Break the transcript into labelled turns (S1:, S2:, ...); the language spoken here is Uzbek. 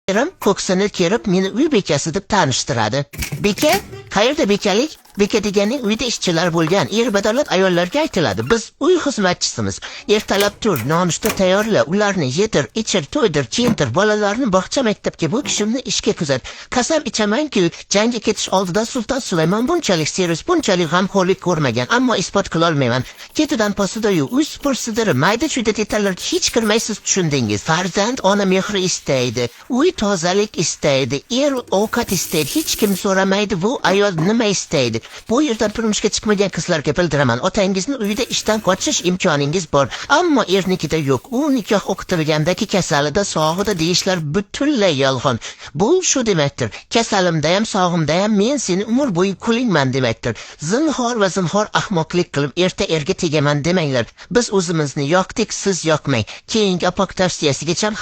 S1: erim ko'ksini kerib meni uy bekasi deb tanishtiradi. Beka? Qayerda bekalik? Beka deganing uyda ishchilar bo'lgan er-badavlat ayollarga aytiladi. Biz uy xizmatchisimiz. Ertalab tur, nonushta tayyorla, ularni yedir, ichir, to'ydir, kiyintir, bolalarni bog'cha maktabga bu kishimni ishga kuzat. Qasam ichamanki, jangga ketish oldida Sulton Sulaymon bunchalik serios, bunchalik g'amxo'rlik ko'rmagan, ammo isbot qila olmayman. Ketidan posidayu uy supursidiri, mayda-chuyda detallarga hech kirmaysiz, tushundingiz. Farzand ona mehri istaydi, uy tozalik istaydi, er ovqat istaydi, hech kim so'ramaydi, bu ayol nima istaydi. Bu yerdan turmushga chiqmagan qizlarga bildiraman, otangizni uyida ishdan qochish imkoningiz bor, ammo ernikida yo'q. U nikoh o'qitilgandagi kasalida, sog'ida deyishlar butunlay yolg'on. Bu shu demakdir, kasalimda ham, sog'imda ham men seni umr bo'yi kulingman demakdir. Zinhor va zinhor ahmoqlik qilib erta erga tegaman demanglar. Biz o'zimizni yoqdik, siz yoqmang. Keyingi apoq tavsiyasigacha